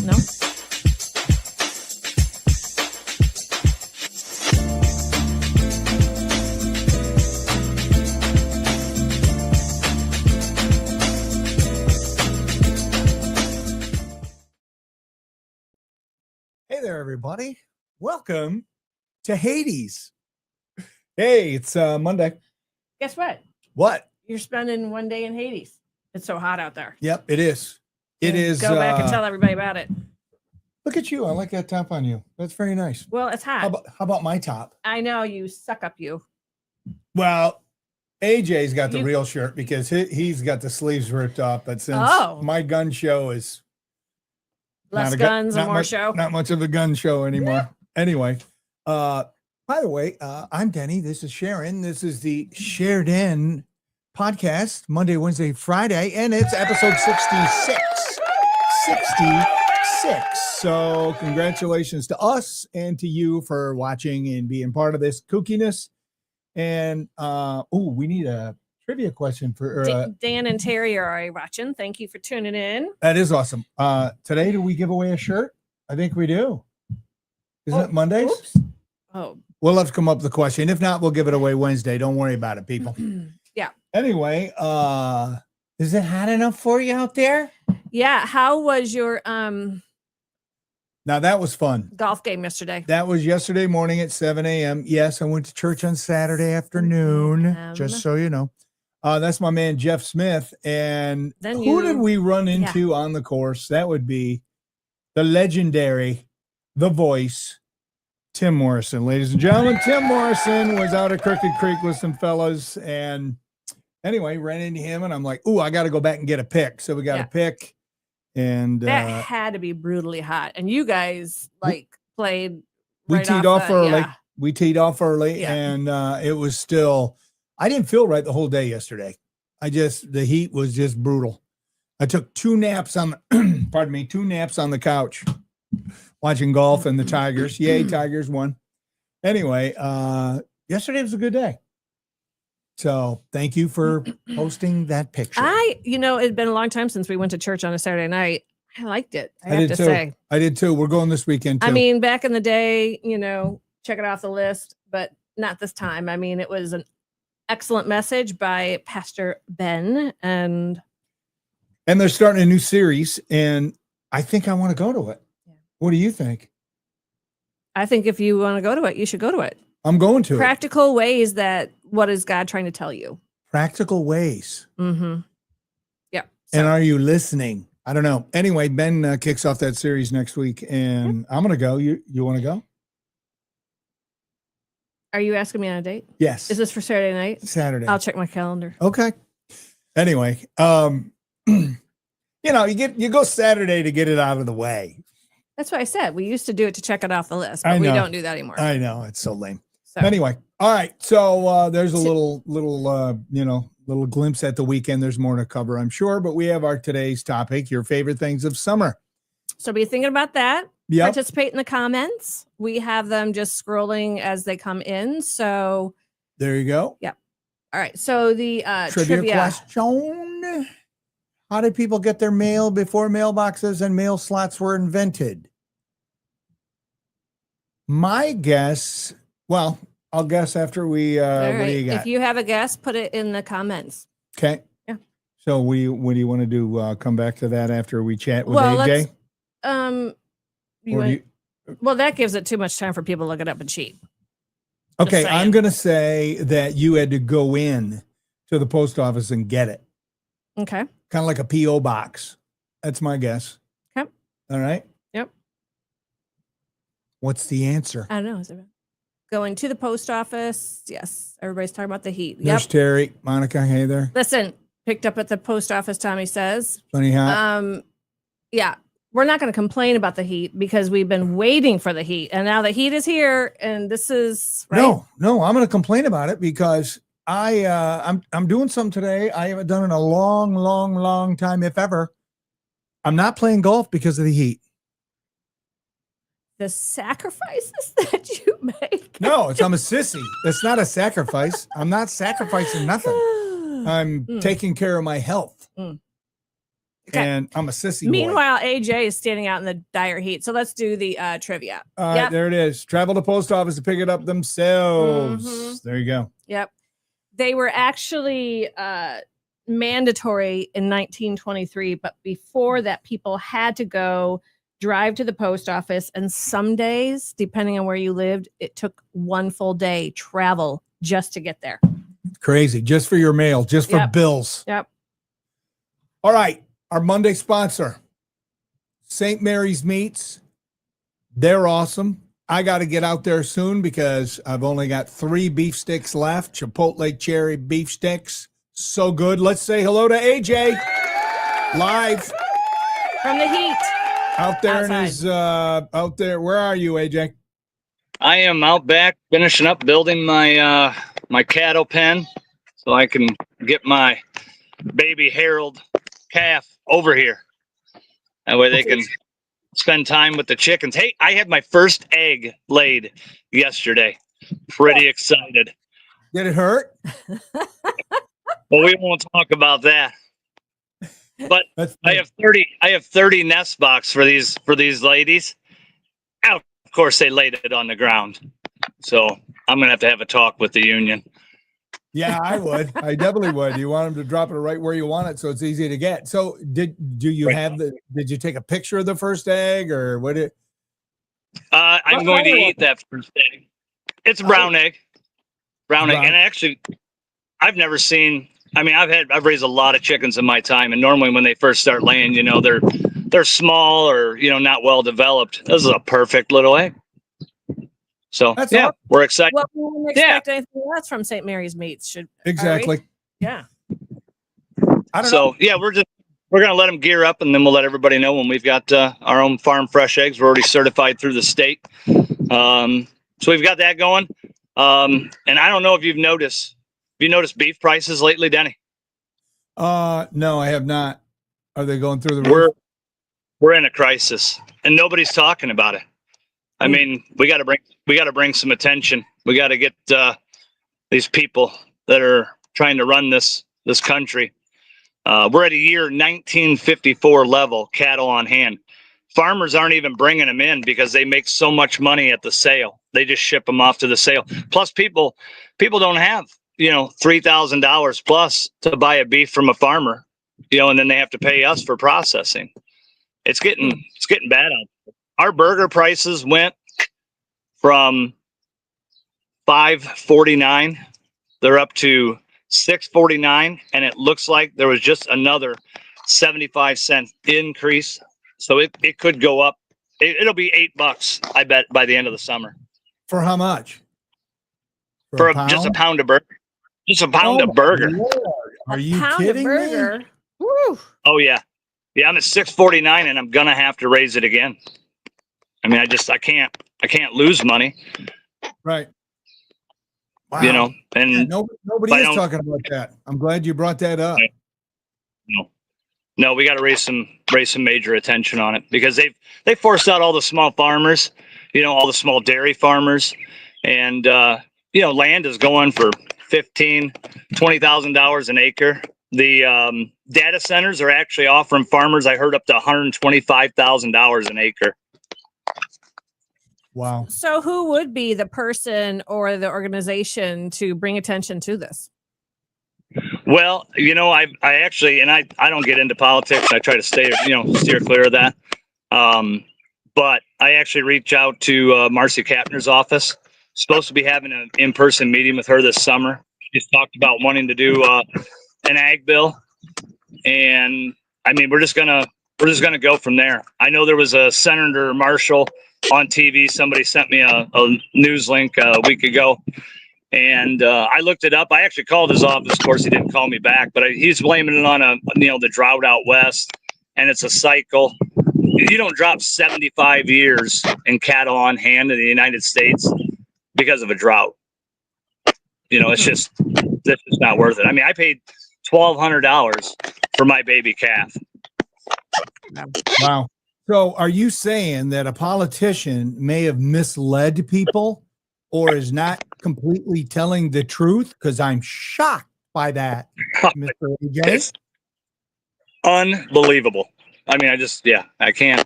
No. Hey there, everybody. Welcome to Hades. Hey, it's Monday. Guess what? What? You're spending one day in Hades. It's so hot out there. Yep, it is. It is. Go back and tell everybody about it. Look at you. I like that top on you. That's very nice. Well, it's hot. How about my top? I know, you suck up you. Well, AJ's got the real shirt because he's got the sleeves ripped off. But since my gun show is less guns and more show. Not much of a gun show anymore. Anyway, by the way, I'm Denny. This is Sharon. This is the Shared In podcast, Monday, Wednesday, Friday, and it's episode 66. 66. So congratulations to us and to you for watching and being part of this kookiness. And we need a trivia question for Dan and Terry are already watching. Thank you for tuning in. That is awesome. Today, do we give away a shirt? I think we do. Isn't it Mondays? Oops. Oh. We'll have to come up with the question. If not, we'll give it away Wednesday. Don't worry about it, people. Yeah. Anyway, is it hot enough for you out there? Yeah. How was your Now that was fun. Golf game yesterday? That was yesterday morning at 7 a.m. Yes, I went to church on Saturday afternoon, just so you know. That's my man, Jeff Smith. And who did we run into on the course? That would be the legendary, the voice, Tim Morrison. Ladies and gentlemen, Tim Morrison was out at Crooked Creek with some fellas. And anyway, ran into him. And I'm like, I got to go back and get a pick. So we got a pick. And that had to be brutally hot. And you guys played. We teed off early. Yeah. We teed off early, and it was still. I didn't feel right the whole day yesterday. The heat was just brutal. I took 2 naps on the, pardon me, 2 naps on the couch, watching golf and the Tigers. Yay, Tigers won. Anyway, yesterday was a good day. So thank you for posting that picture. It'd been a long time since we went to church on a Saturday night. I liked it. I have to say. I did too. We're going this weekend too. I mean, back in the day, check it off the list, but not this time. I mean, it was an excellent message by Pastor Ben. And they're starting a new series, and I think I want to go to it. Yeah. What do you think? I think if you want to go to it, you should go to it. I'm going to Practical ways that what is God trying to tell you? Practical ways. Mm-hmm. Yeah. So. And are you listening? I don't know. Anyway, Ben kicks off that series next week, and I'm going to go. You want to go? Are you asking me on a date? Yes. Is this for Saturday night? Saturday. I'll check my calendar. Okay. Anyway, you go Saturday to get it out of the way. That's what I said. We used to do it to check it off the list, but we don't do that anymore. I know. It's so lame. So. Anyway. All right. So there's a little glimpse at the weekend. There's more to cover, I'm sure, but we have our today's topic, your favorite things of summer. So be thinking about that. Yep. Participate in the comments. We have them just scrolling as they come in. So there you go. Yep. All right. So the trivia question. How did people get their mail before mailboxes and mail slots were invented? My guess, I'll guess after we, right. What do you got? If you have a guess, put it in the comments. Okay. Yeah. So what do you want to do? Come back to that after we chat with AJ? That gives it too much time for people to look it up and cheat. Okay. I'm going to say that you had to go in to the post office and get it. Okay. Kind of like a P.O. box. That's my guess. Okay. All right. Yep. What's the answer? I don't know. Is it going to the post office? Yes. Everybody's talking about the heat. There's Terry. Monica, hey there. Listen, picked up at the post office, Tommy says. Plenty hot. Yeah. We're not going to complain about the heat because we've been waiting for the heat. And now the heat is here and this is right? No, I'm going to complain about it because I'm doing something today I haven't done in a long time, if ever. I'm not playing golf because of the heat. The sacrifices that you make. No, I'm a sissy. That's not a sacrifice. I'm not sacrificing nothing. I'm taking care of my health. Okay. And I'm a sissy boy. Meanwhile, AJ is standing out in the dire heat. So let's do the trivia. All right, there it is. Travel to post office to pick it up themselves. Mm-hmm. There you go. Yep. They were actually mandatory in 1923, but before that, people had to go drive to the post office. And some days, depending on where you lived, it took one full day travel just to get there. Crazy. Just for your mail, just for bills. Yep. All right. Our Monday sponsor, St. Mary's Meats. They're awesome. I got to get out there soon because I've only got 3 beef sticks left. Chipotle cherry beef sticks. So good. Let's say hello to AJ live from the heat out there outside. In his out there. Where are you, AJ? I am out back finishing up building my my cattle pen so I can get my baby Harold calf over here. That way they can spend time with the chickens. Hey, I had my first egg laid yesterday. Pretty excited. Did it hurt? Well, we won't talk about that. But I have 30 nest box for these ladies. Of course they laid it on the ground. So I'm going to have a talk with the union. Yeah, I would. I definitely would. You want them to drop it right where you want it so it's easy to get. So did you take a picture of the first egg or what I'm going to eat that first egg. It's a brown egg. Brown egg. And actually I've never seen, I've raised a lot of chickens in my time, and normally when they first start laying, they're small or not well developed. This is a perfect little egg. So awesome. We're excited. Well, we wouldn't expect anything less from St. Mary's Meats. Exactly. Yeah. I don't know. Yeah, we're going to let them gear up, and then we'll let everybody know when we've got our own farm fresh eggs. We're already certified through the state. So we've got that going. And I don't know if you've noticed. Have you noticed beef prices lately, Denny? No, I have not. Are they going through the roof? We're in a crisis, and nobody's talking about it. I mean, we got to bring some attention. We got to get these people that are trying to run this country. We're at a year 1954 level cattle on hand. Farmers aren't even bringing them in because they make so much money at the sale. They just ship them off to the sale. Plus, people don't have $3,000 plus to buy a beef from a farmer, and then they have to pay us for processing. It's getting bad out there. Our burger prices went from $5.49. They're up to $6.49, and it looks like there was just another 75-cent increase. So it could go up. It'll be $8, I bet, by the end of the summer. For how much? For just a pound of burger. Just a pound of burger. Lord. Are you kidding me? Woo. Oh yeah. Yeah, I'm at $6.49, and I'm gonna have to raise it again. I can't lose money. Right. Wow. And nobody is talking about that. I'm glad you brought that up. No, we got to raise some major attention on it because they forced out all the small farmers, all the small dairy farmers, and land is going for $15,000-$20,000 an acre. The data centers are actually offering farmers, I heard, up to $125,000 an acre. Wow. So who would be the person or the organization to bring attention to this? Well, I actually, and I don't get into politics. I try to steer clear of that. But I actually reached out to Marcy Kapner's office. Supposed to be having an in-person meeting with her this summer. She's talked about wanting to do an ag bill, and we're just gonna go from there. I know there was a Senator Marshall on TV. Somebody sent me a news link a week ago, and I looked it up. I actually called his office. Of course, he didn't call me back, but he's blaming it on the drought out west, and it's a cycle. You don't drop 75 years in cattle on hand in the United States because of a drought. It's just not worth it. I paid $1,200 for my baby calf. Wow. So are you saying that a politician may have misled people or is not completely telling the truth? Because I'm shocked by that, Mr. AJ. unbelievable. I mean, I can't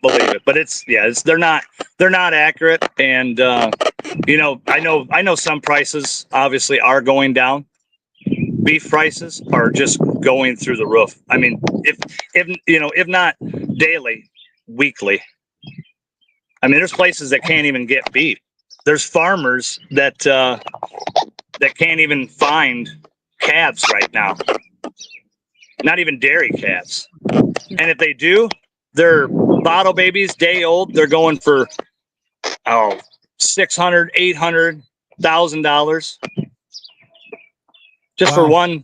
believe it. But they're not accurate. And I know some prices obviously are going down. Beef prices are just going through the roof. I mean, if not daily, weekly. I mean, there's places that can't even get beef. There's farmers that can't even find calves right now. Not even dairy calves. And if they do, they're bottle babies, day old. They're going for $600, $800, $1,000 just for one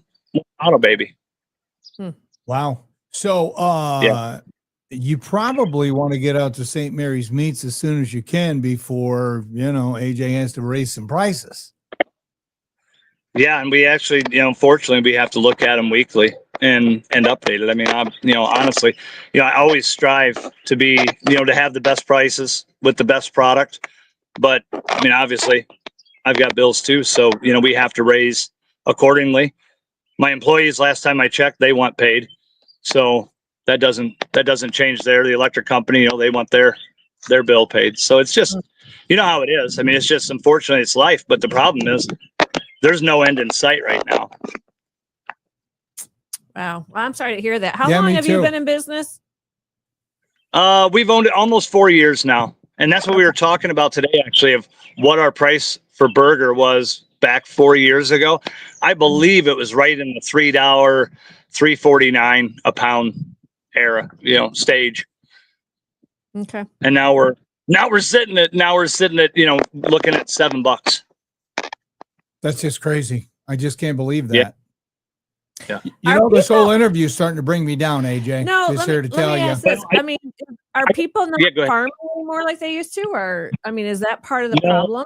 bottle baby. Wow. So you probably want to get out to St. Mary's Meats as soon as you can before, AJ has to raise some prices. Yeah, and we actually, unfortunately, we have to look at them weekly and update it. I mean, honestly, I always strive to be, to have the best prices with the best product. But I mean, obviously, I've got bills too, so we have to raise accordingly. My employees, last time I checked, they want paid, so that doesn't change there. The electric company, they want their bill paid. So it's just, how it is. I mean, it's just, unfortunately, it's life. But the problem is, there's no end in sight right now. Wow. Well, I'm sorry to hear that. How long have you been in business? We've owned it almost 4 years now. And that's what we were talking about today, actually, of what our price for burger was back 4 years ago. I believe it was right in the $3, $3.49 a pound era, stage. Okay. And now we're sitting at looking at $7. That's just crazy. I just can't believe that. Yeah. This whole interview is starting to bring me down, AJ. No, just here to tell you. I mean, are people not farming anymore like they used to? Or, I mean, is that part of the problem?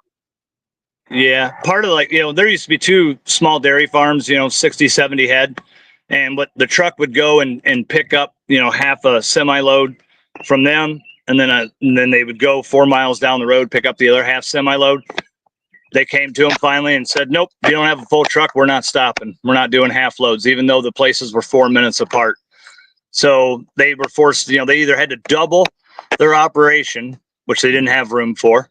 Yeah. Part of there used to be 2 small dairy farms, 60, 70 head. And what the truck would go and pick up, half a semi load from them. And then they would go 4 miles down the road, pick up the other half semi load. They came to him finally and said, nope, you don't have a full truck. We're not stopping. We're not doing half loads, even though the places were 4 minutes apart. So they were forced, they either had to double their operation, which they didn't have room for.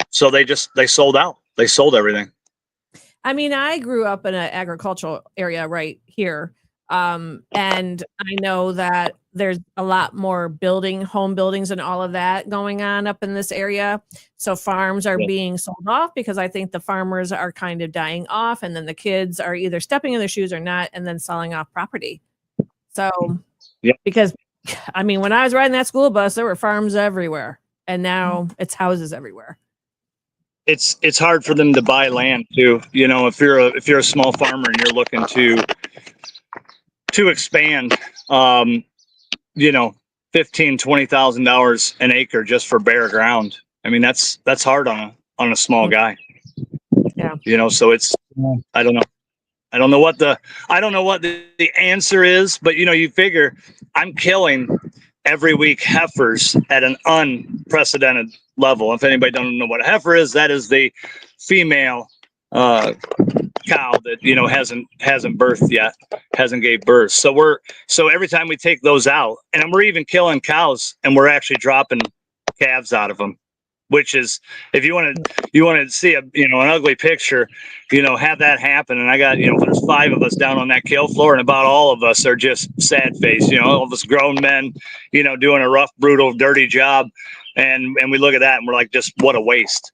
So they sold out. They sold everything. I mean, I grew up in an agricultural area right here. And I know that there's a lot more home buildings and all of that going on up in this area. So farms are being sold off because I think the farmers are kind of dying off, and then the kids are either stepping in their shoes or not, and then selling off property. So, because I mean, when I was riding that school bus, there were farms everywhere, and now it's houses everywhere. It's hard for them to buy land too. If you're a small farmer and you're looking to expand, $15,000-$20,000 an acre just for bare ground. I mean, that's hard on a small guy. Yeah. So it's, I don't know. I don't know what the answer is, but you figure I'm killing every week heifers at an unprecedented level. If anybody doesn't know what a heifer is, that is the female cow that hasn't birthed yet, hasn't gave birth. So every time we take those out, and we're even killing cows, and we're actually dropping calves out of them, which is, if you want to see an ugly picture, have that happen. And I got, there's 5 of us down on that kill floor, and about all of us are just sad face, all of us grown men, doing a rough, brutal, dirty job. And we look at that and we're like, just what a waste,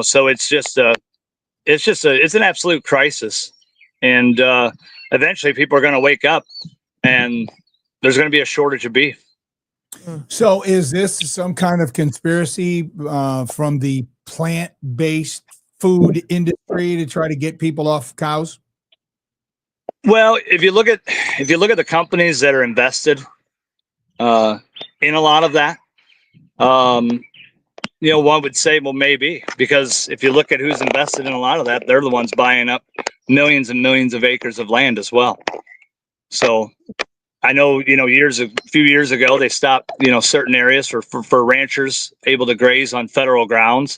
so it's an absolute crisis. And eventually people are going to wake up and there's going to be a shortage of beef. So is this some kind of conspiracy from the plant-based food industry to try to get people off cows? Well, if you look at the companies that are invested in a lot of that, one would say, well, maybe, because if you look at who's invested in a lot of that, they're the ones buying up millions and millions of acres of land as well. So I know, a few years ago, they stopped, certain areas for ranchers able to graze on federal grounds.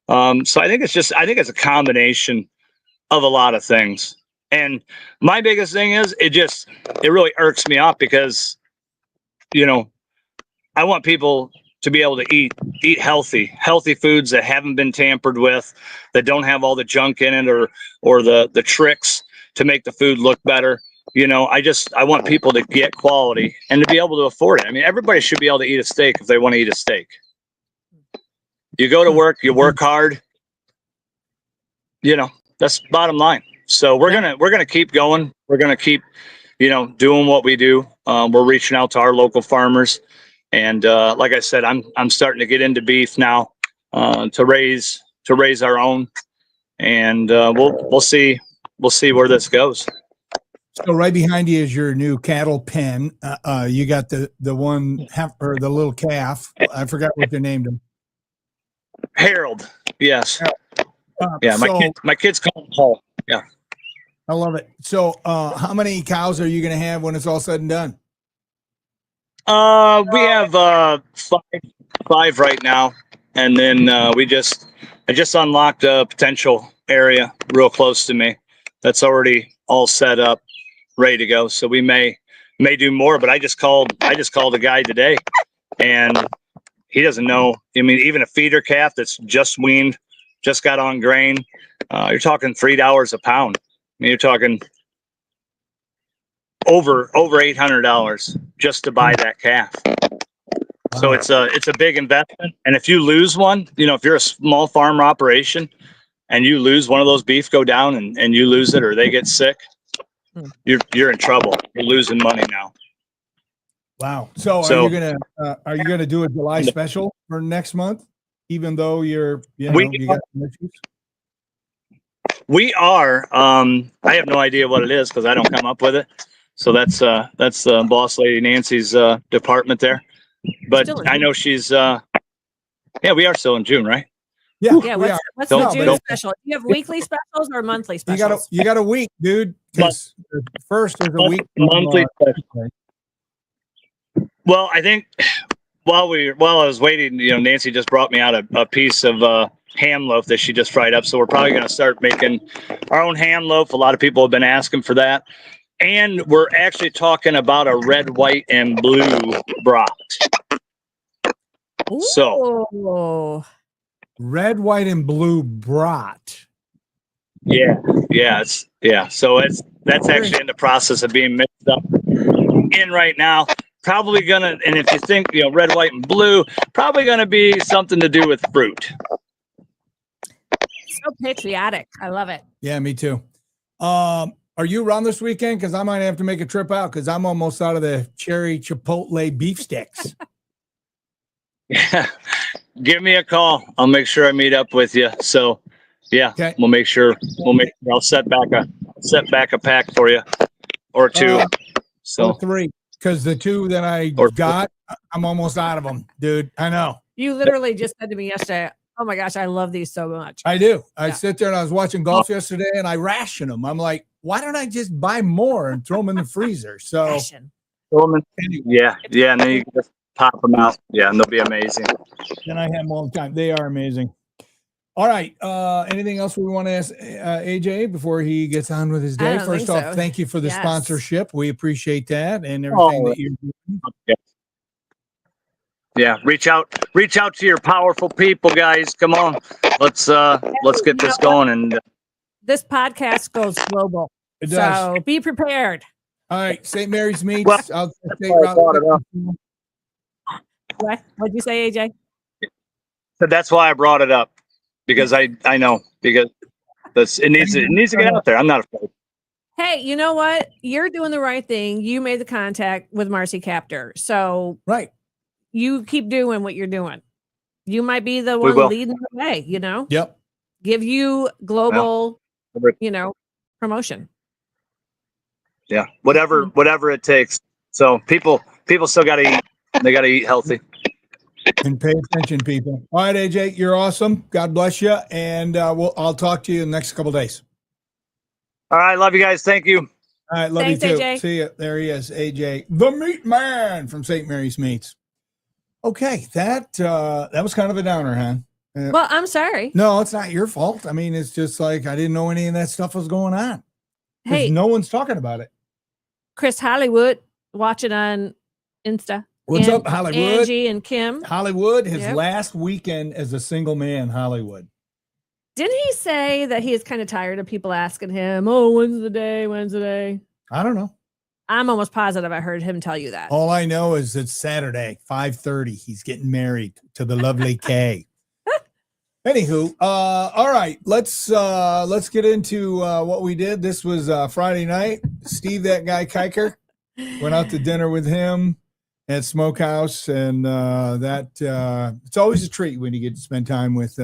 So I think it's a combination of a lot of things. And my biggest thing is it really irks me up because, I want people to be able to eat healthy foods that haven't been tampered with, that don't have all the junk in it or the tricks to make the food look better. I want people to get quality and to be able to afford it. I mean, everybody should be able to eat a steak if they want to eat a steak. You go to work, you work hard, that's bottom line. So we're going to keep going. We're going to keep, doing what we do. We're reaching out to our local farmers. And like I said, I'm starting to get into beef now to raise our own, and we'll see where this goes. So right behind you is your new cattle pen. You got the one or the little calf. I forgot what they named him. Harold. Yes. Yeah. My kids call him Paul. Yeah. I love it. So how many cows are you going to have when it's all said and done? We have five right now, and then I just unlocked a potential area real close to me that's already all set up, ready to go. So we may do more, but I just called a guy today, and he doesn't know. I mean, even a feeder calf that's just weaned, just got on grain, you're talking $3 a pound. I mean, you're talking over $800 just to buy that calf. So it's a big investment. And if you lose one, if you're a small farm operation and you lose one of those beef go down and you lose it or they get sick, you're in trouble. You're losing money now. Wow. So are you gonna do a July special for next month, even though you got some issues? We are. I have no idea what it is because I don't come up with it. So that's boss lady Nancy's department there. But I know she's we are still in June, right? Yeah. What's the June special? Do you have weekly specials or monthly specials? You got a week, dude. Because first there's a week monthly special. Well, I think while I was waiting, Nancy just brought me out a piece of ham loaf that she just fried up. So we're probably going to start making our own ham loaf. A lot of people have been asking for that. And we're actually talking about a red, white, and blue brat. Ooh. So red, white, and blue brat. Yeah. So that's actually in the process of being mixed up in right now. Probably gonna, and if you think red, white, and blue, probably gonna be something to do with fruit. So patriotic. I love it. Yeah, me too. Are you around this weekend? Because I might have to make a trip out because I'm almost out of the cherry chipotle beef sticks. Yeah, give me a call. I'll make sure I meet up with you. So, yeah, okay. We'll make sure I'll set back a pack for you or two. Or three, because the two that I got, I'm almost out of them, dude. I know. You literally just said to me yesterday, oh my gosh, I love these so much. I do. I sit there and I was watching golf yesterday and I ration them. I'm like, why don't I just buy more and throw them in the freezer? So, yeah. And then you can just pop them out. Yeah. And they'll be amazing. And I have them all the time. They are amazing. All right. Anything else we want to ask AJ before he gets on with his day? First off, thank you for the sponsorship. We appreciate that and everything that you're doing. Yeah, reach out to your powerful people, guys. Come on, let's get this going. And this podcast goes global. It does. So be prepared. All right, St. Mary's Meats. Well, what'd you say, AJ? So that's why I brought it up because I know because it needs to get out there. I'm not afraid. Hey, you know what? You're doing the right thing. You made the contact with Marcy Captor, so right. You keep doing what you're doing. You might be the one leading the way, Yep. Give you global, promotion. Yeah. Whatever it takes. So people still got to eat. They got to eat healthy. And pay attention, people. All right, AJ, you're awesome. God bless you. And I'll talk to you in the next couple of days. All right. Love you guys. Thank you. All right. Love you too. AJ. See you. There he is. AJ, the meat man from St. Mary's Meats. Okay, that was kind of a downer, huh? Well, I'm sorry. No, it's not your fault. I mean, it's just like I didn't know any of that stuff was going on. Hey, no one's talking about it. Chris Hollywood, watch it on Insta. What's up, Hollywood? Angie and Kim. Hollywood, his last weekend as a single man, Hollywood. Didn't he say that he is kind of tired of people asking him, oh, when's the day? When's the day? I don't know. I'm almost positive I heard him tell you that. All I know is it's Saturday, 5:30. He's getting married to the lovely Kay. Anywho, all right, let's get into what we did. This was Friday night. Steve, that guy Kiker, went out to dinner with him at Smokehouse, and it's always a treat when you get to spend time with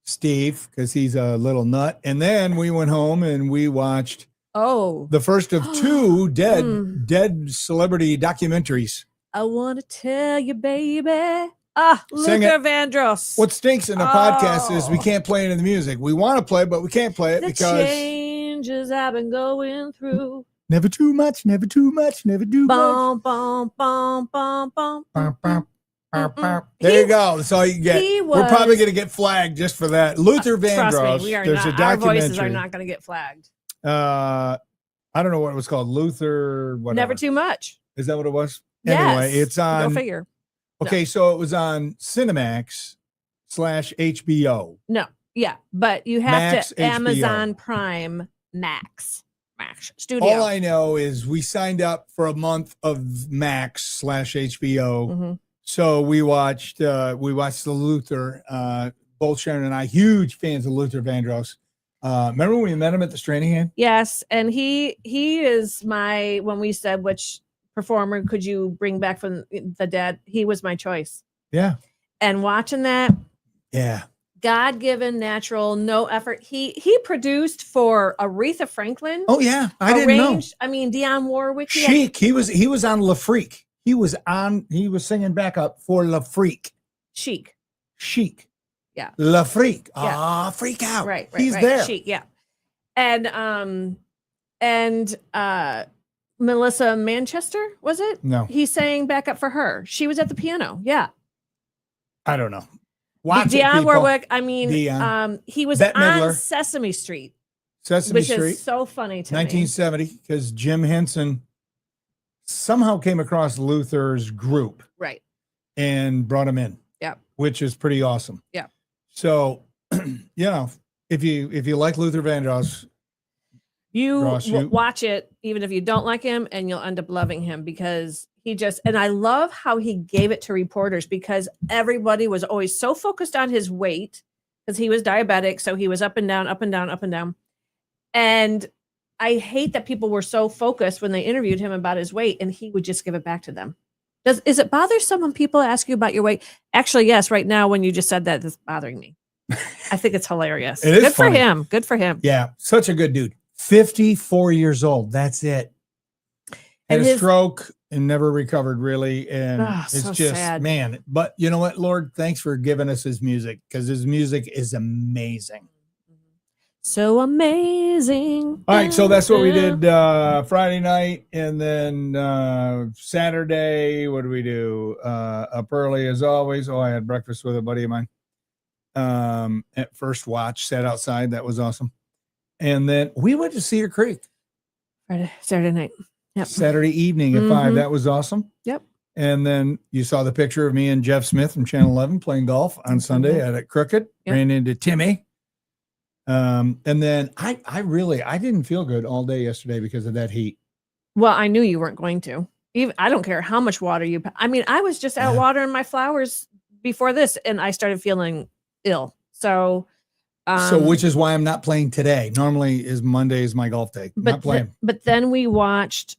Steve, because he's a little nut. And then we went home and we watched the first of two dead celebrity documentaries. I want to tell you, baby. Luther Vandross. What stinks in the podcast is we can't play any of the music. We want to play, but we can't play it because changes I've been going through. Never too much, never too much, never too much. Bum, bum, bum, bum, bum. There you go. That's all you get. We're probably going to get flagged just for that. Luther Vandross. Trust me, we are there's not. A documentary. Our voices are not going to get flagged. I don't know what it was called. Luther. Whatever. Never too much. Is that what it was? Yes. Anyway, it's on. Go figure. Okay, so it was on Cinemax/HBO. No, yeah, but you have Max, to HBO. Amazon Prime Max Studio. All I know is we signed up for a month of Max/HBO. Mm-hmm. So we watched the Luther. Both Sharon and I, huge fans of Luther Vandross. Remember when we met him at the Straining Hand? Yes, and he is when we said which performer could you bring back from the dead, he was my choice. Yeah. And watching that, God-given, natural, no effort. He produced for Aretha Franklin. Oh yeah, I didn't know. I mean, Dionne Warwick. Chic. He was on La Freak. He was singing backup for La Freak. Chic. Yeah. La Freak. Freak out. Right. He's there. Chic, yeah. And Melissa Manchester, was it? No. He sang backup for her. She was at the piano. Yeah. I don't know. Dionne Warwick. I mean, he was Bette on Midler. Sesame Street. Which is so funny to 1970, because Jim Henson somehow came across Luther's group. Right. And brought him in. Yeah. Which is pretty awesome. Yeah. So, if you like Luther Vandross, watch it, even if you don't like him, and you'll end up loving him because and I love how he gave it to reporters, because everybody was always so focused on his weight because he was diabetic. So he was up and down, up and down, up and down. And I hate that people were so focused when they interviewed him about his weight, and he would just give it back to them. Is it bothersome when people ask you about your weight? Actually, yes. Right now, when you just said that, it's bothering me. I think it's hilarious. It is good funny. for him. Good for him. Yeah, such a good dude. 54 years old. That's it. Had a stroke and never recovered, really. And it's so just sad. Man. But you know what, Lord? Thanks for giving us his music, because his music is amazing. So amazing. All right, so that's what we did Friday night, and then Saturday, what did we do? Up early as always. I had breakfast with a buddy of mine. At First Watch, sat outside. That was awesome. And then we went to Cedar Creek. Saturday night. Yep. Saturday evening at 5. That was awesome. Yep. And then you saw the picture of me and Jeff Smith from Channel 11 playing golf on Sunday at Crooked. Yep. Ran into Timmy. And then I didn't feel good all day yesterday because of that heat. Well, I knew you weren't going to. I don't care how much water you. I mean, I was just out watering my flowers before this, and I started feeling ill. So, which is why I'm not playing today. Normally, Monday is my golf day. I'm not playing. But then we watched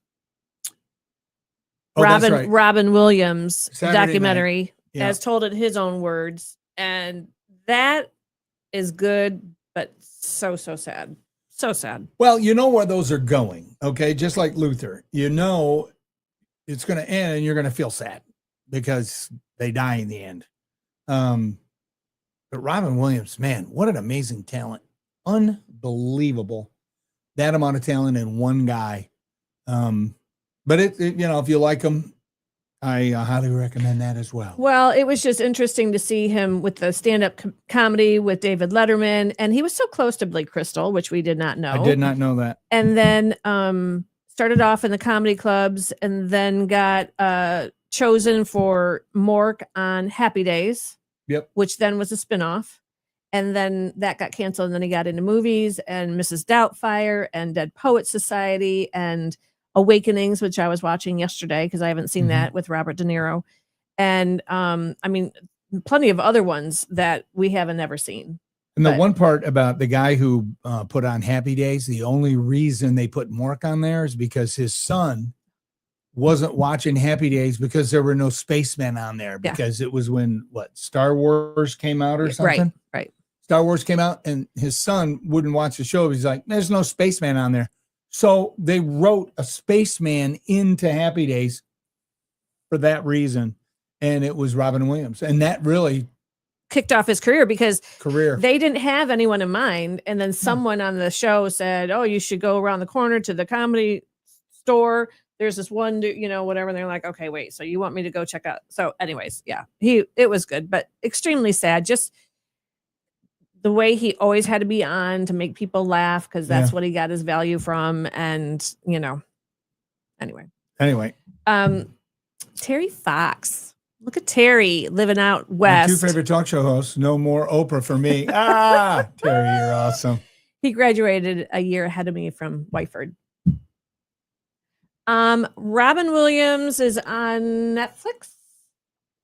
Robin Williams Saturday documentary, as told in his own words, and that is good. But so sad. So sad. Well, you know where those are going, okay? Just like Luther. You know it's going to end and you're going to feel sad because they die in the end. But Robin Williams, man, what an amazing talent. Unbelievable. That amount of talent in one guy. But if you like him, I highly recommend that as well. Well, it was just interesting to see him with the stand-up comedy with David Letterman, and he was so close to Blake Crystal, which we did not know. I did not know that. And then started off in the comedy clubs, and then got chosen for Mork on Happy Days. Yep. Which then was a spinoff. And then that got canceled, and then he got into movies and Mrs. Doubtfire and Dead Poets Society and Awakenings, which I was watching yesterday because I haven't seen that with Robert De Niro. And I mean, plenty of other ones that we haven't ever seen. And the one part about the guy who put on Happy Days, the only reason they put Mork on there is because his son wasn't watching Happy Days because there were no spacemen on there, because it was when Star Wars came out or something. Right. Star Wars came out, and his son wouldn't watch the show. He's like, there's no spaceman on there. So they wrote a spaceman into Happy Days for that reason. And it was Robin Williams. And that really kicked off his career because they didn't have anyone in mind. And then someone on the show said, oh, you should go around the corner to the comedy store. There's this one, whatever. And they're like, okay, wait, so you want me to go check out? So anyways, it was good, but extremely sad. Just the way he always had to be on to make people laugh, because that's what he got his value from. And, anyway. Terry Fox. Look at Terry living out west. My two favorite talk show hosts. No more Oprah for me. Terry, you're awesome. He graduated a year ahead of me from Whiteford. Robin Williams is on Netflix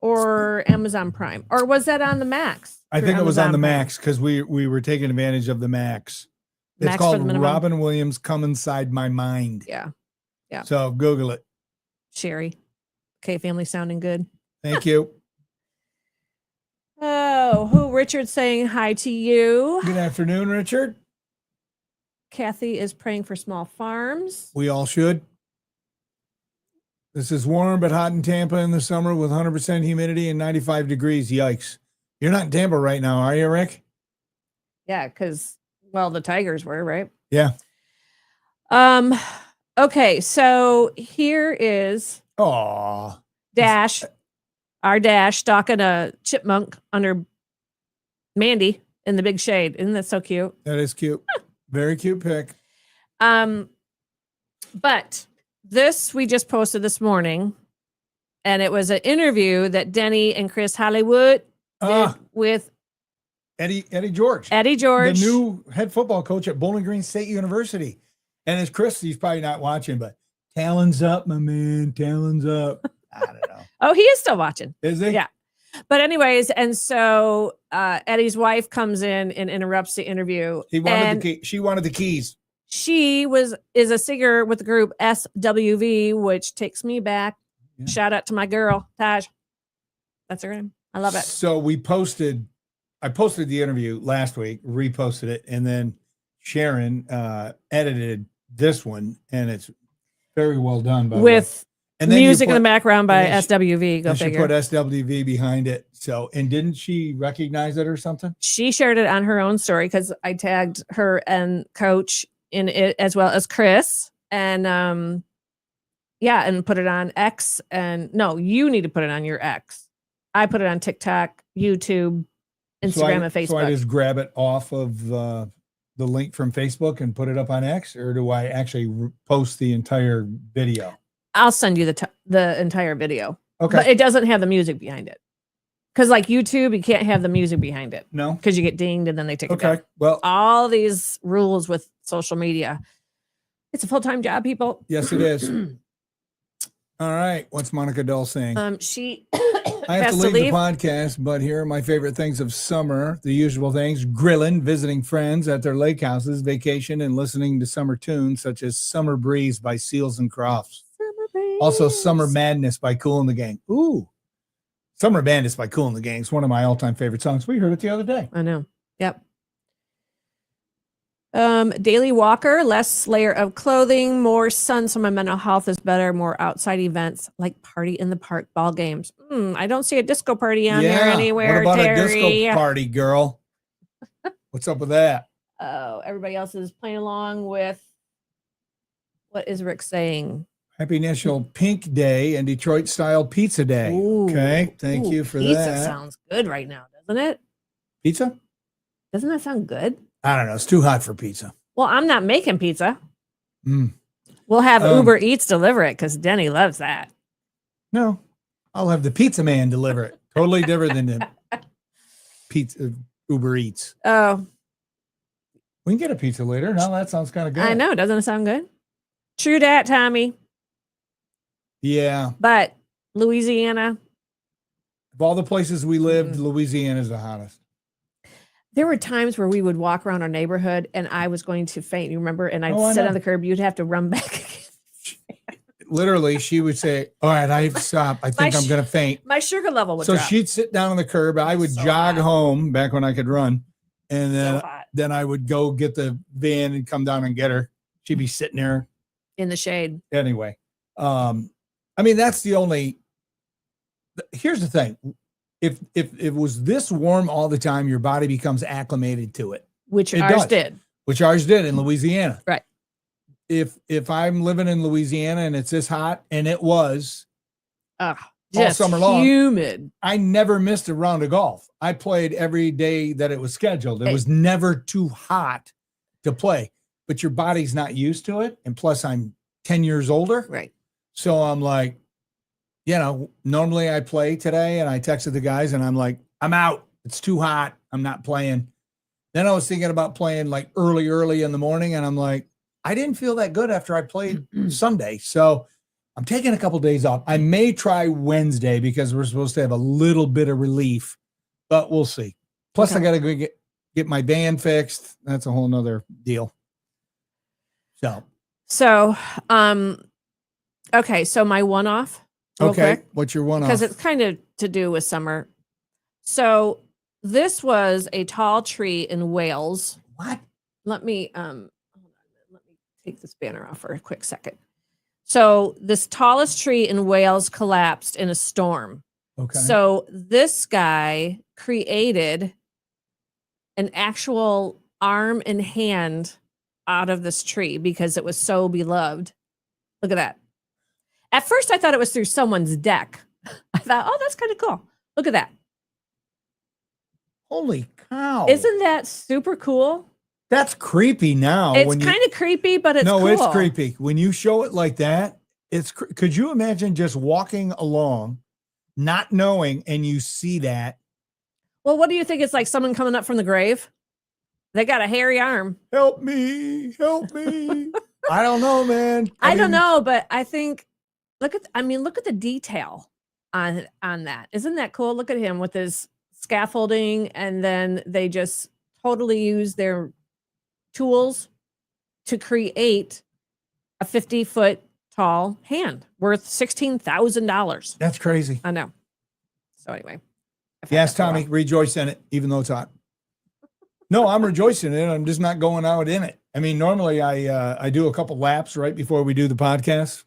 or Amazon Prime, or was that on the Max? I think it was on the Max because we were taking advantage of the Max. It's called Robin Williams Come Inside My Mind. Yeah. So Google it. Sherry. Okay, family sounding good. Thank you. Oh, Richard's saying hi to you. Good afternoon, Richard. Kathy is praying for small farms. We all should. This is warm but hot in Tampa in the summer with 100% humidity and 95 degrees. Yikes. You're not in Tampa right now, are you, Rick? Yeah, because, the Tigers were, right? Yeah. Okay, so here is Dash, our Dash, stalking a chipmunk under Mandy in the big shade. Isn't that so cute? That is cute. Very cute pic. But this we just posted this morning, and it was an interview that Denny and Chris Hollywood did with Eddie George. Eddie George, the new head football coach at Bowling Green State University. And as Chris, he's probably not watching, but talons up, my man, talons up. I don't know. Oh, he is still watching. Is he? Yeah. But anyways, and so Eddie's wife comes in and interrupts the interview. She wanted the keys. She is a singer with the group SWV, which takes me back. Yeah. Shout out to my girl, Taj. That's her name. I love it. So I posted the interview last week, reposted it, and then Sharon edited this one, and it's very well done. With music in the background by SWV. Go figure. She put SWV behind it. So, and didn't she recognize it or something? She shared it on her own story because I tagged her and Coach in it as well as Chris. And and put it on X. And no, you need to put it on your X. I put it on TikTok, YouTube, Instagram, and Facebook. So I just grab it off of the link from Facebook and put it up on X, or do I actually post the entire video? I'll send you the entire video. Okay. But it doesn't have the music behind it. Because like YouTube, you can't have the music behind it. No. Because you get dinged and then they take it down. Okay. Well, all these rules with social media. It's a full-time job, people. Yes, it is. All right. What's Monica Dull saying? I have to leave the podcast, but here are my favorite things of summer. The usual things: grilling, visiting friends at their lake houses, vacation, and listening to summer tunes such as Summer Breeze by Seals and Crofts. Also, Summer Madness by Kool and the Gang. Ooh. Summer Madness by Kool and the Gang is one of my all-time favorite songs. We heard it the other day. I know. Yep. Daily walker, less layer of clothing, more sun so my mental health is better, more outside events like party in the park ball games. I don't see a disco party on there anywhere. What about Terry? a disco party, girl? What's up with that? Oh, everybody else is playing along with what is Rick saying? I Happy National Pink Day and Detroit Style Pizza Day. Ooh, okay. Thank you for pizza that. Pizza sounds good right now, doesn't it? Pizza? Doesn't that sound good? I don't know. It's too hot for pizza. Well, I'm not making pizza. Mm. We'll have Uber Eats deliver it because Denny loves that. No, I'll have the pizza man deliver it. Totally different than the pizza Uber Eats. Oh. We can get a pizza later. No, that sounds kind of good. I know. Doesn't it sound good? True that, Tommy. Yeah. But Louisiana. Of all the places we lived, Louisiana is the hottest. There were times where we would walk around our neighborhood and I was going to faint. You remember? And I'd sit on the curb. You'd have to run back. Literally, she would say, all right, I have to stop. I think I'm going to faint. My sugar level would drop. So she'd sit down on the curb. I would jog home back when I could run. And then I would go get the van and come down and get her. She'd be sitting there. In the shade. Anyway. I mean, that's the only, here's the thing. If it was this warm all the time, your body becomes acclimated to it. Which ours did. Which ours did in Louisiana. Right. If I'm living in Louisiana and it's this hot, and it was all summer long, humid. I never missed a round of golf. I played every day that it was scheduled. It was never too hot to play, but your body's not used to it. And plus I'm 10 years older. Right. So I'm like, normally I play today, and I texted the guys and I'm like, I'm out. It's too hot. I'm not playing. Then I was thinking about playing like early in the morning. And I'm like, I didn't feel that good after I played Sunday. So I'm taking a couple days off. I may try Wednesday because we're supposed to have a little bit of relief, but we'll see. Plus I got to go get my van fixed. That's a whole nother deal. So, okay. So my one-off. Okay. Quick, what's your one-off? Because it's kind of to do with summer. So this was a tall tree in Wales. What? Let me take this banner off for a quick second. So this tallest tree in Wales collapsed in a storm. Okay. So this guy created an actual arm and hand out of this tree because it was so beloved. Look at that. At first, I thought it was through someone's deck. I thought, oh, that's kind of cool. Look at that. Holy cow. Isn't that super cool? That's creepy now. It's kind of creepy, but it's cool. It's creepy. When you show it like that, could you imagine just walking along, not knowing, and you see that? Well, what do you think? It's like someone coming up from the grave? They got a hairy arm. Help me. I don't know, man. I don't know, but I think, look at the detail on that. Isn't that cool? Look at him with his scaffolding, and then they just totally use their tools to create a 50-foot tall hand worth $16,000. That's crazy. I know. So anyway. Yes, Tommy, rejoice in it, even though it's hot. No, I'm rejoicing in it. I'm just not going out in it. I mean, normally I do a couple laps right before we do the podcast.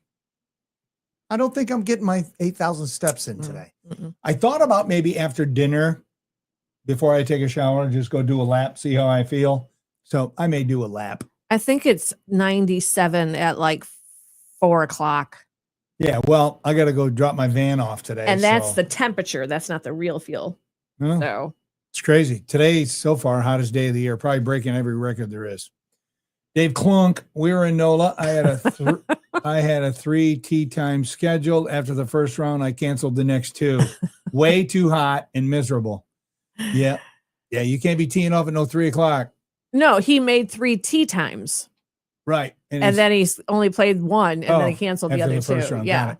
I don't think I'm getting my 8,000 steps in today. Mm-hmm. I thought about maybe after dinner, before I take a shower, just go do a lap, see how I feel. So I may do a lap. I think it's 97 at like 4:00. Yeah, well, I got to go drop my van off today. And that's the temperature. That's not the real feel. No, so it's crazy. Today's so far hottest day of the year, probably breaking every record there is. Dave Clunk, we were in NOLA. I had a 3 tee time scheduled. After the first round, I canceled the next 2. Way too hot and miserable. Yeah. Yeah, you can't be teeing off at 3:00. No, he made 3 tee times. Right. And then he's only played 1 and then he canceled the other 2. Round, yeah.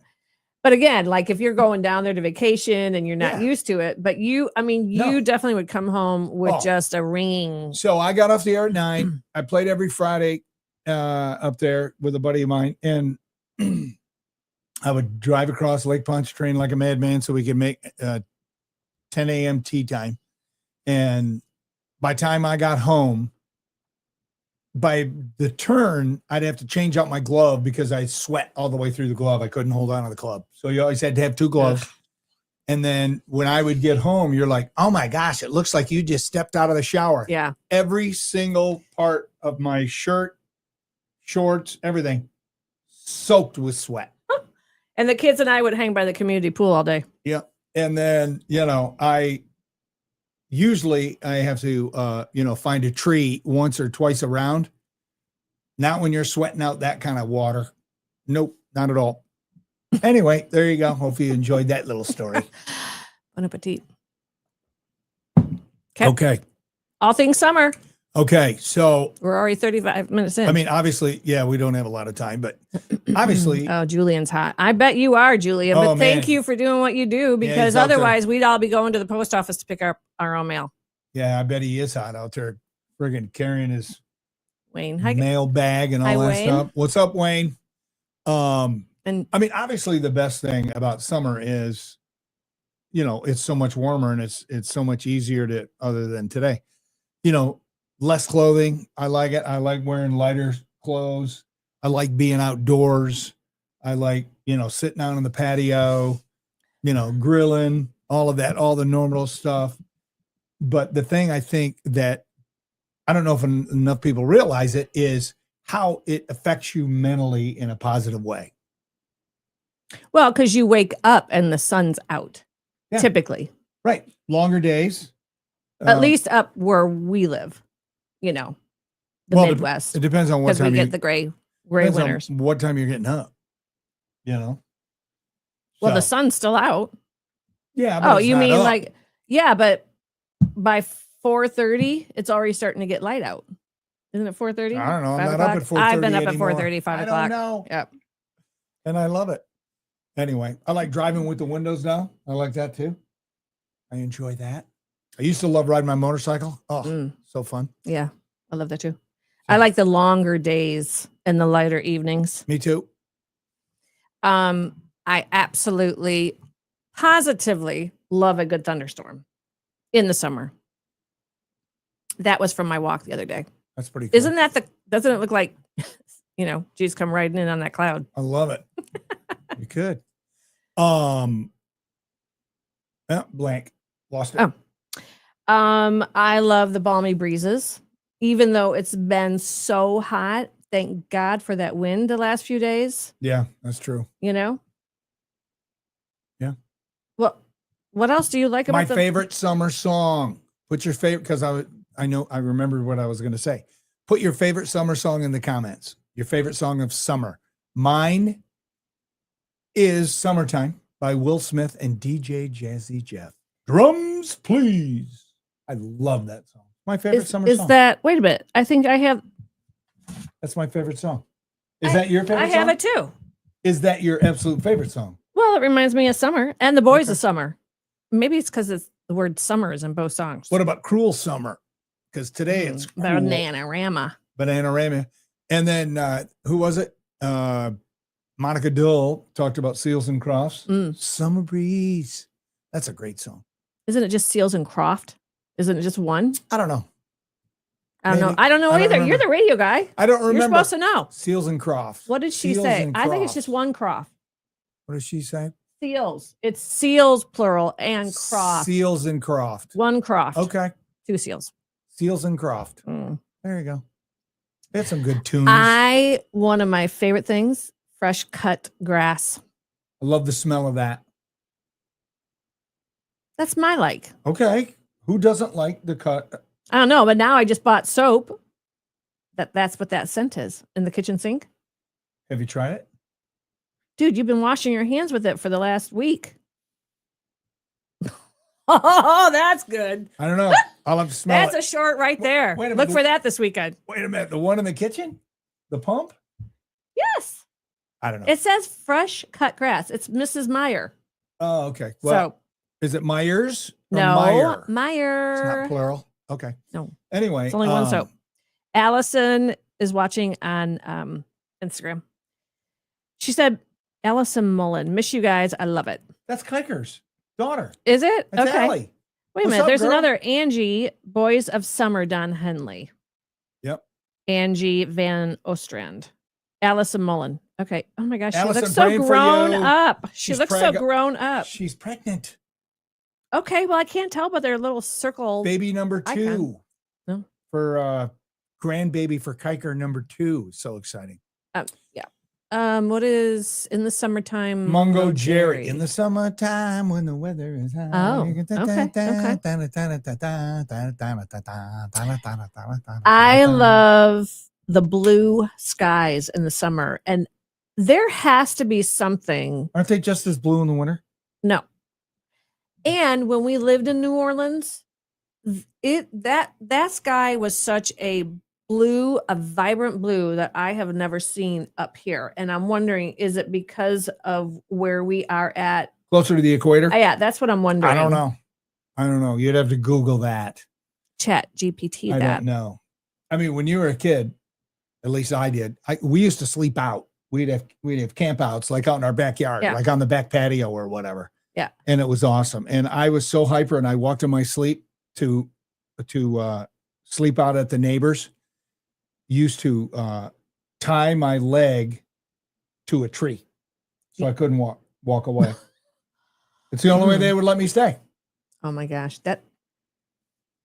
But again, like if you're going down there to vacation and you're not used to it, but you definitely would come home with just a ringing. So I got off the air at 9. I played every Friday up there with a buddy of mine. And I would drive across Lake Pontchartrain like a madman so we could make 10 a.m. tee time. And by the time I got home, by the turn, I'd have to change out my glove because I sweat all the way through the glove. I couldn't hold on to the club. So you always had to have 2 gloves. And then when I would get home, you're like, oh my gosh, it looks like you just stepped out of the shower. Yeah. Every single part of my shirt, shorts, everything soaked with sweat. And the kids and I would hang by the community pool all day. Yeah. And then, I have to, find a tree once or twice around. Not when you're sweating out that kind of water. Nope, not at all. Anyway, there you go. Hope you enjoyed that little story. Bon appetit. Okay. All things summer. Okay, so we're already 35 minutes in. I mean, obviously, yeah, we don't have a lot of time, but obviously. Oh, Julian's hot. I bet you are, Julian. But thank you for doing what you do, because otherwise we'd all be going to the post office to pick up our own mail. Yeah, I bet he is hot out there, friggin' carrying his Wayne mail bag and all that stuff. What's up, Wayne? And I mean, obviously, the best thing about summer is, it's so much warmer and it's so much easier to, other than today, less clothing. I like it. I like wearing lighter clothes. I like being outdoors. I like, sitting out on the patio, grilling, all of that, all the normal stuff. But the thing I think that I don't know if enough people realize it is how it affects you mentally in a positive way. Well, because you wake up and the sun's out, typically. Right. Longer days. At least up where we live. The Midwest. It depends on what time we get the gray winters. What time you're getting up, Well, the sun's still out. Yeah. Oh, you mean up. But by 4:30, it's already starting to get light out. Isn't it 4:30? I don't know. I'm not up at 4:30 I've been up anymore. at 4:30, 5 o'clock. I don't know. Yep. And I love it. Anyway, I like driving with the windows down. I like that too. I enjoy that. I used to love riding my motorcycle. Oh, so fun. Yeah. I love that too. I like the longer days and the lighter evenings. Me too. I absolutely, positively love a good thunderstorm in the summer. That was from my walk the other day. That's pretty cool. Doesn't it look like, Jesus come riding in on that cloud? I love it. You could. Blank. Lost it. I love the balmy breezes. Even though it's been so hot, thank God for that wind the last few days. Yeah, that's true. Yeah. Well, what else do you like about my favorite summer song? Put your favorite, because I remembered what I was going to say. Put your favorite summer song in the comments. Your favorite song of summer. Mine is "Summertime" by Will Smith and DJ Jazzy Jeff. Drums, please. I love that song. My favorite summer song. Is that, wait a minute. I think I have. That's my favorite song. Is that your favorite song? I have it too. Is that your absolute favorite song? Well, it reminds me of summer and the boys of summer. Maybe it's because the word summer is in both songs. What about Cruel Summer? Because today it's cool. Bananarama. And then who was it? Monica Dull talked about Seals and Crofts. Summer Breeze. That's a great song. Isn't it just Seals and Croft? Isn't it just one? I don't know. I don't know either. You're the radio guy. I don't remember. You're supposed to know. Seals and Crofts. What did she say? I think it's just one Croft. What did she say? Seals. It's Seals plural and Croft. Seals and Croft. One Croft. Okay. 2 Seals. Seals and Croft. There you go. They had some good tunes. One of my favorite things, fresh cut grass. I love the smell of that. That's my like. Okay. Who doesn't like the cut? I don't know, but now I just bought soap. That's what that scent is in the kitchen sink. Have you tried it? Dude, you've been washing your hands with it for the last week. Oh, that's good. I don't know. I'll have to smell That's a short right there. Wait a minute. Look for that this weekend. Wait a minute. The one in the kitchen? The pump? Yes. I don't know. It says fresh cut grass. It's Mrs. Meyer. Oh, okay. Well, is it Myers? No, Meyer? Meyer. It's not plural. Okay. No. Anyway. It's only one soap. Allison is watching on Instagram. She said, Allison Mullen, miss you guys. I love it. That's Kiker's daughter. Is it? That's okay. Allie. Wait a minute. There's another Angie, Boys of Summer, Don Henley. Yep. Angie Van Ostrand. Allison Mullen. Okay. Oh my gosh. Allison, she looks so grown up. She looks so grown up. She's pregnant. Okay. Well, I can't tell by their little circle. Baby number 2. No. For grandbaby for Kiker number 2. So exciting. Yeah. What is in the summertime? Mungo Jerry. In the summertime when the weather is high. Oh, okay. I love the blue skies in the summer, and there has to be something. Aren't they just as blue in the winter? No. And when we lived in New Orleans, that sky was such a vibrant blue that I have never seen up here. And I'm wondering, is it because of where we are at? Closer to the equator? Yeah, that's what I'm wondering. I don't know. You'd have to Google that. Chat GPT that. I don't know. I mean, when you were a kid, at least I did, we used to sleep out. We'd have camp outs like out in our backyard, like on the back patio or whatever. Yeah. And it was awesome. And I was so hyper, and I walked in my sleep to sleep out at the neighbors. Used to tie my leg to a tree so I couldn't walk away. It's the only way they would let me stay. Oh my gosh.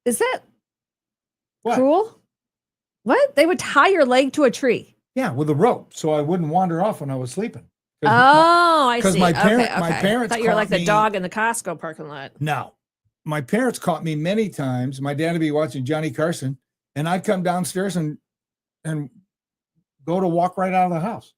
Is that what? Cruel? What? They would tie your leg to a tree? Yeah, with a rope so I wouldn't wander off when I was sleeping. Oh, I see. Because my parents I thought you were like the dog in the Costco parking lot. No. My parents caught me many times. My dad would be watching Johnny Carson, and I'd come downstairs and go to walk right out of the house.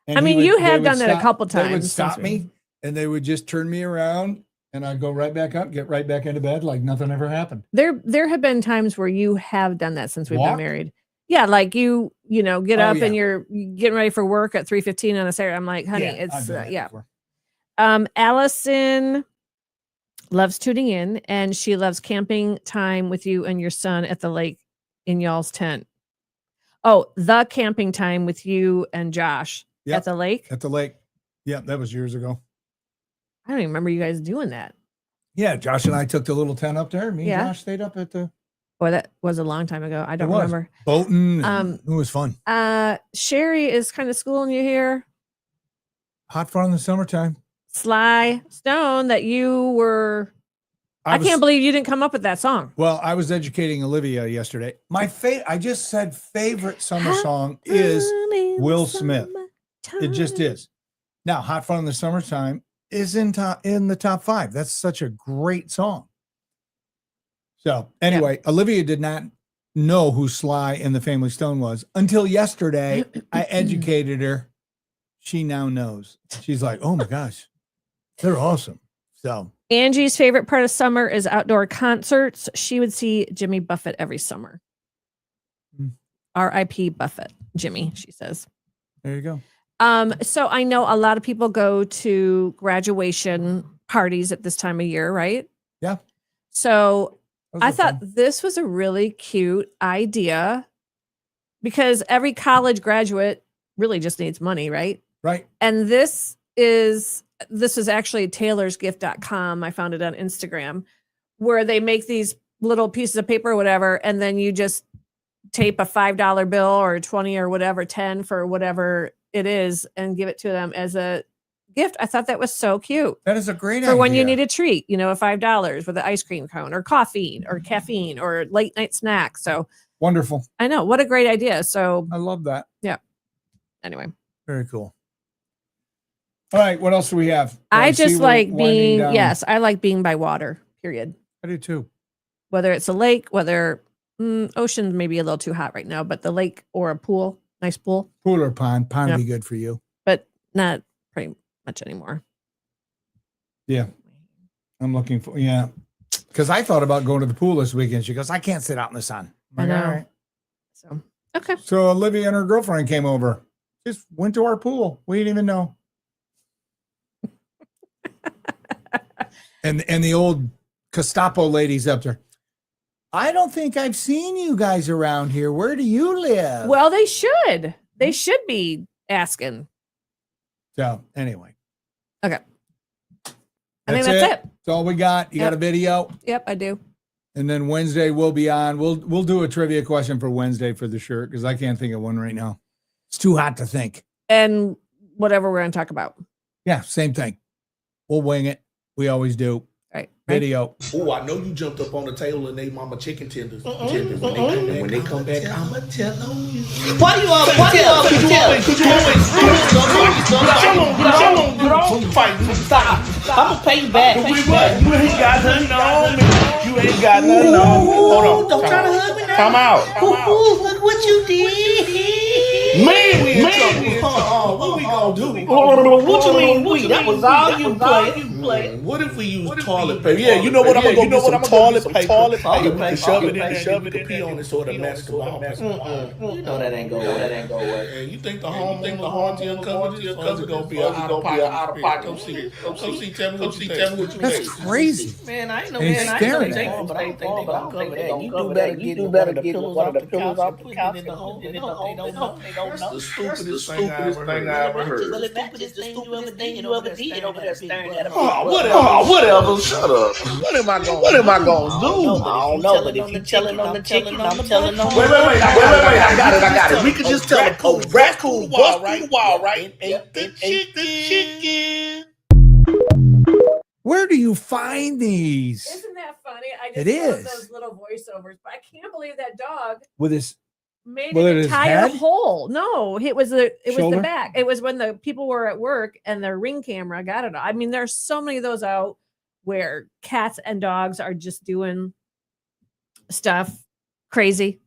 And I mean, you have done that a couple times. They would stop me, and they would just turn me around, and I'd go right back up, get right back into bed like nothing ever happened. There have been times where you have done that since we've been married. Yeah, like you get up and you're getting ready for work at 3:15 on a Saturday. I'm like, honey, it's Allison loves tuning in, and she loves camping time with you and your son at the lake in y'all's tent. Oh, the camping time with you and Josh at the lake? At the lake. Yeah, that was years ago. I don't even remember you guys doing that. Yeah, Josh and I took the little tent up there. Me and Josh stayed up at the... Boy, that was a long time ago. I don't remember. Boating. It was fun. Sherry is kind of schooling you here. Hot fun in the summertime. Sly Stone, that you were... I can't believe you didn't come up with that song. Well, I was educating Olivia yesterday. I just said favorite summer song is Will Smith. It just is. Now, Hot Fun in the Summertime is in the top 5. That's such a great song. So anyway, Olivia did not know who Sly and the Family Stone was until yesterday. I educated her. She now knows. She's like, oh my gosh, they're awesome. So Angie's favorite part of summer is outdoor concerts. She would see Jimmy Buffett every summer. R.I.P. Buffett, Jimmy, she says. There you go. So I know a lot of people go to graduation parties at this time of year, right? Yeah. So I thought this was a really cute idea because every college graduate really just needs money, right? Right. And this is actually taylorsgift.com. I found it on Instagram, where they make these little pieces of paper or whatever, and then you just tape a $5 bill or 20 or whatever, 10 for whatever it is, and give it to them as a gift. I thought that was so cute. That is a great idea. For when you need a treat, a $5 with an ice cream cone or coffee or caffeine or late night snack. So wonderful. I know. What a great idea. So I love that. Yeah. Anyway. Very cool. All right. What else do we have? I just like being, I like being by water, period. I do too. Whether it's a lake, whether ocean may be a little too hot right now, but the lake or a pool, nice pool. Pool or pond. Pond would be good for you. But not pretty much anymore. Yeah. I'm looking for, because I thought about going to the pool this weekend. She goes, I can't sit out in the sun. I know. All right. So, okay. So Olivia and her girlfriend came over. Just went to our pool. We didn't even know. and the old Gestapo ladies up there. I don't think I've seen you guys around here. Where do you live? Well, they should. They should be asking. So anyway. Okay. I think that's it. That's all we got. You got a video? Yep, I do. And then Wednesday we'll be on. We'll do a trivia question for Wednesday for the shirt because I can't think of one right now. It's too hot to think. And whatever we're going to talk about. Yeah, same thing. We'll wing it. We always do. All right. Video. Oh, I know you jumped up on the table and ate mama chicken tenders. When they come back, I'ma tell on you. Why you always tell? Could you always get on fight? Stop. I'ma pay you back. You ain't got nothing on me. You ain't got nothing on. Hold on. Don't try to hug me now. Come out. Look what you did. Man, we in trouble. What we gonna do? What you mean we? That was all you played. What if we use toilet paper? Yeah, you know what? I'm gonna go get some toilet paper. Shove it in there. Shove it in pee on it so it'll match the wall. You know that ain't gonna work. And you think the home uncovered your cousin gonna be out of pocket? Come see. Tell me what you think. That's crazy. Man, I ain't know. And he's staring at that, but I ain't think they gonna cover that. You do better get one of the pillows off the couch and put it in the hole. They don't know. That's the stupidest thing I ever heard. The stupidest thing you ever did over there staring at him. Whatever. Shut up. What am I gonna do? I don't know, but if you telling on the chicken, I'm telling on. Wait. I got it. We could just tell a raccoon bust through the wall, right? And ate the chicken. Where do you find these? Isn't that funny? I It just love is. those little voiceovers, but I can't believe that dog With his made Was it an his entire head? hole. No, it was the Shoulder? back. It was when the people were at work and their Ring camera got it. I mean, there's so many of those out where cats and dogs are just doing stuff crazy.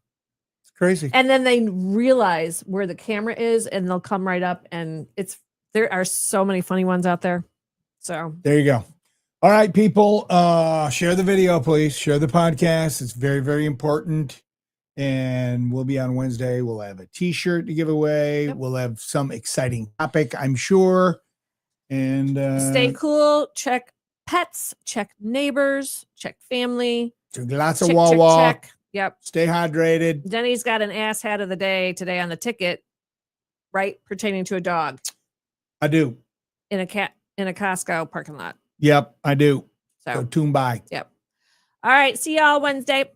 It's crazy. And then they realize where the camera is and they'll come right up, and there are so many funny ones out there. So There you go. All right, people, share the video, please. Share the podcast. It's very, very important. And we'll be on Wednesday. We'll have a t-shirt to give away. Yep. We'll have some exciting topic, I'm sure. And stay cool. Check pets, check neighbors, check family. lots of Check, Wawa. check. Yep. Stay hydrated. Denny's got an ass hat of the day today on the ticket, right? Pertaining to a dog I do. in a Costco parking lot. Yep, I do. So So tune by. yep. All right. See y'all Wednesday.